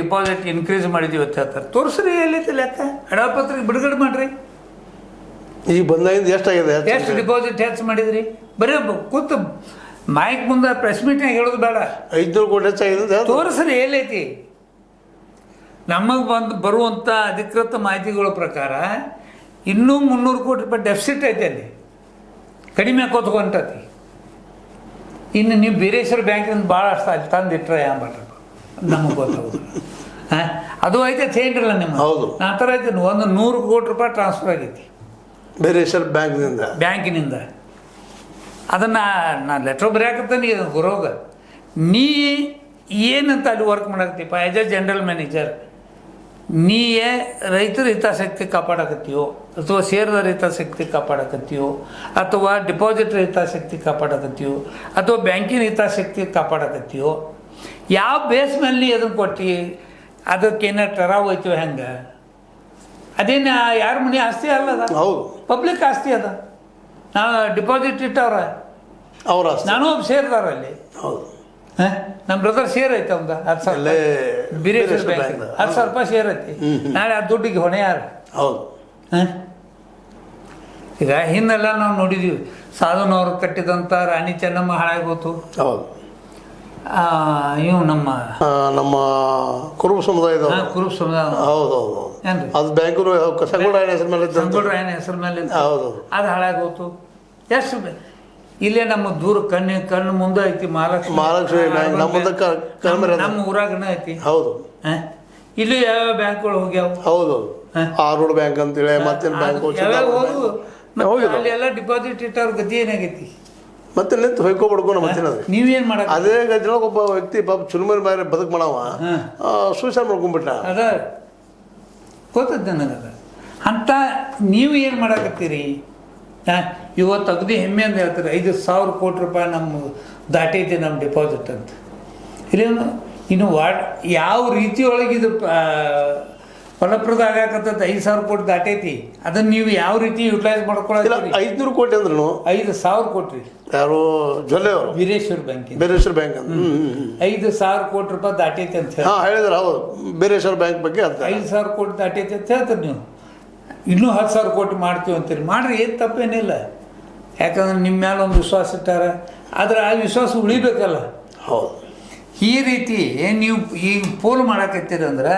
Deposit increase ಮಾಡಿದ್ದೀವಿ ಅಂತ ಹೇಳ್ತಾರೆ. ತೋರಿಸ್ರಿ ಎಲ್ಲೈತಿ ಲೆಕ್ಕ, ಹಣಪತ್ರಿಕೆ ಬಿಡುಗಡೆ ಮಾಡಿರಿ. ಈಗ ಬಂದಾಗಿಂದ ಎಷ್ಟಾಗಿದೆ? ಎಷ್ಟು ಡಿಪಾಸಿಟ್ ಹೆಚ್ಚು ಮಾಡಿದ್ರಿ? ಬರೀ ಕೂತು ಮೈಕ್ ಮುಂದೆ ಪ್ರೆಸ್ ಮೀಟ್ನಾಗ ಹೇಳೋದು ಬೇಡ. 500 ಕೋಟಿ ಹೆಚ್ಚಾಗಿದೆ ತೋರಿಸ್ರಿ ಎಲ್ಲೈತಿ. ನಮಗೆ ಬರುವಂಥ ಅಧಿಕೃತ ಮಾಹಿತಿಗಳ ಪ್ರಕಾರ ಇನ್ನೂ 300 ಕೋಟಿ ರೂಪಾಯಿ ಡೆಫಿಸಿಟ್ ಐತೆ ಅಲ್ಲಿ, ಕಡಿಮೆ ಹೊಂಟತಿ. ಇನ್ನು ನೀವು ಬೀರೇಶ್ವರ ಬ್ಯಾಂಕಿನಿಂದ ಭಾಳ ಅಷ್ಟು ಅಲ್ಲಿ ತಂದಿಟ್ರೆ ಮಾಡ್ರಿ, ನಮಗೆ ಗೊತ್ತಾಗೋದು. ಅದು ಐತೆ ಥೇನ್ರಲ್ಲ ನಿಮ್ಮ. ಹೌದು, ಆ ಥರ ಐತೆ. 100 ಕೋಟಿ ರೂಪಾಯಿ ಟ್ರಾನ್ಸ್ಫರ್ ಆಗೈತಿ ಬೀರೇಶ್ವರ ಬ್ಯಾಂಕಿನಿಂದ. ಅದನ್ನು ನಾನು ಲೆಟ್ರ್ ಬರೆಯಾಕತ್ತಾನೆ ಗುರೋಗ. ನೀ ಏನಂತ ಅಲ್ಲಿ ವರ್ಕ್ ಮಾಡಾಕತ್ತೀಪ ಆ್ಯಸ್ ಎ ಜನರಲ್ ಮ್ಯಾನೇಜರ್? ನೀಯೇ ರೈತರ ಹಿತಾಸಕ್ತಿ ಕಾಪಾಡಕತ್ತೀಯೋ, ಅಥವಾ ಷೇರ್ದಾರ ಹಿತಾಸಕ್ತಿ ಕಾಪಾಡಕತ್ತೀಯೋ, ಅಥವಾ ಡಿಪಾಸಿಟರ್ ಹಿತಾಸಕ್ತಿ ಕಾಪಾಡಕತ್ತೀಯೋ, ಅಥವಾ ಬ್ಯಾಂಕಿನ ಹಿತಾಸಕ್ತಿ ಕಾಪಾಡಕತ್ತೀಯೋ? ಯಾವ ಬೇಸ್ ಮೇಲೆ ನೀ ಅದನ್ನು ಕೊಟ್ಟು ಅದಕ್ಕೇನ ಟರಾವ್ ಹೋಯ್ತೀವೋ ಹೆಂಗೆ? ಅದೇನು ಯಾರ ಮನೆ ಆಸ್ತಿ ಅಲ್ಲದ, ಹೌದು, ಪಬ್ಲಿಕ್ ಆಸ್ತಿ ಅದ. ನಾವು ಡಿಪಾಸಿಟ್ ಇಟ್ಟವ್ರ, ಅವ್ರ ನಾನು ಒಬ್ಬ ಷೇರ್ದಾರ ಅಲ್ಲಿ. ಹೌದು, ನಮ್ಮ ಬ್ರದರ್ ಶೇರ್ ಐತೆ ಅವಂದ 10,000 ರೂಪಾಯಿ ಬೀರೇಶ್ವರ ಬ್ಯಾಂಕ್ 10,000 ರೂಪಾಯಿ ಶೇರ್ ಐತಿ. ನಾಳೆ ಆ ದುಡ್ಡಿಗೆ ಹೊಣೆ ಯಾರು? ಹೌದು. ಈಗ ಹಿಂದೆಲ್ಲ ನಾವು ನೋಡಿದೀವಿ, ಸಾಧುನವರು ಕಟ್ಟಿದಂಥ ರಾಣಿ ಚೆನ್ನಮ್ಮ ಹಾಳಾಗೋತು. ಹೌದು, ಇವು ನಮ್ಮ ಕುರುಬ ಸಮುದಾಯದ ಕುರುಬ ಸಮುದಾಯ. ಹೌದು ಹೌದು, ಏನ್ರಿ ಅದು ಬ್ಯಾಂಕು ಸಂಗೊಳ್ರಾಯನ ಹೆಸರು ಮೇಲೆ ಸಂಗೊಳ್ರಾಯನ ಹೆಸರು ಮೇಲೆ ಹೌದು, ಅದು ಹಾಳಾಗೋತು. ಎಷ್ಟು ಇಲ್ಲೇ ನಮ್ಮ ದೂರ ಕಣ್ಣು ಮುಂದೆ ಐತಿ ಮಹಾಲಕ್ಷ್ಮಿ ಬ್ಯಾಂಕ್, ನಮ್ಮ ಊರಾಗನ ಐತಿ. ಹೌದು, ಇಲ್ಲಿ ಯಾವ ಬ್ಯಾಂಕ್ಗಳು ಹೋಗ್ಯಾವ? ಹೌದು, ಆರೋಡ್ ಬ್ಯಾಂಕ್ ಅಂತೇಳಿ ಮತ್ತೆ ಬ್ಯಾಂಕ್ ಅಲ್ಲಿ ಎಲ್ಲ ಡಿಪಾಸಿಟ್ ಇಟ್ಟವ್ರ ಗತಿ ಏನಾಗೈತಿ? ಮತ್ತೆ ನಿಂತು ಹೊಯ್ಕೊಬಿಡ್ಕೊಂಡು ಮತ್ತೆ ನೀವೇನ್ ಮಾಡ? ಅದೇ ಗದ್ದೊಳಗೆ ಒಬ್ಬ ವ್ಯಕ್ತಿ ಪಾಪ ಚುರುಮರಿ ಮಾರಿ ಬದುಕು ಮಾಡವ ಸೂಸೈಡ್ ಮಾಡ್ಕೊಂಡ್ಬಿಟ್ಟ. ಅದ ಗೊತ್ತದ ನನಗದ. ಅಂತ ನೀವು ಏನು ಮಾಡಕತ್ತೀರಿ? ಇವತ್ತು ಅಗದಿ ಹೆಮ್ಮೆ ಅಂತ ಹೇಳ್ತಾರೆ, 5,000 ಕೋಟಿ ರೂಪಾಯಿ ನಮ್ಮ ದಾಟೈತಿ ನಮ್ಮ ಡಿಪಾಸಿಟ್ ಅಂತ. ಇನ್ನು ಯಾವ ರೀತಿಯೊಳಗೆ ಇದು ಫಲಪ್ರದ ಆಗಾಕತ್ತದ? 5,000 ಕೋಟಿ ದಾಟೈತಿ. ಅದನ್ನು ನೀವು ಯಾವ ರೀತಿ ಯುಟಿಲೈಸ್ ಮಾಡ್ಕೊಳ್ಳೋದಿಲ್ಲ. 500 ಕೋಟಿ ಅಂದ್ರೂ 5,000 ಕೋಟಿ. ಯಾರು ಜೊಲ್ಲೆ ಅವರು ಬೀರೇಶ್ವರ ಬ್ಯಾಂಕ್ 5,000 ಕೋಟಿ ರೂಪಾಯಿ ದಾಟೈತಿ ಅಂತ ಹೇಳಿದ್ರೆ. ಹೌದು, ಬೀರೇಶ್ವರ ಬ್ಯಾಂಕ್ ಬಗ್ಗೆ 5,000 ಕೋಟಿ ದಾಟೈತಿ ಅಂತ ಹೇಳ್ತಾರೆ. ನೀವು ಇನ್ನೂ 10,000 ಕೋಟಿ ಮಾಡ್ತೀವಿ ಅಂತೀರಿ. ಮಾಡ್ರಿ, ಏನು ತಪ್ಪೇನಿಲ್ಲ. ಯಾಕಂದ್ರೆ ನಿಮ್ಮ ಮೇಲೆ ಒಂದು ವಿಶ್ವಾಸ ಇಟ್ಟಾರ. ಆದರೆ ಆ ವಿಶ್ವಾಸ ಉಳಿಬೇಕಲ್ಲ. ಹೌದು, ಈ ರೀತಿ ನೀವು ಈಗ ಪೋಲ್ ಮಾಡಕತ್ತೀರಿ ಅಂದ್ರೆ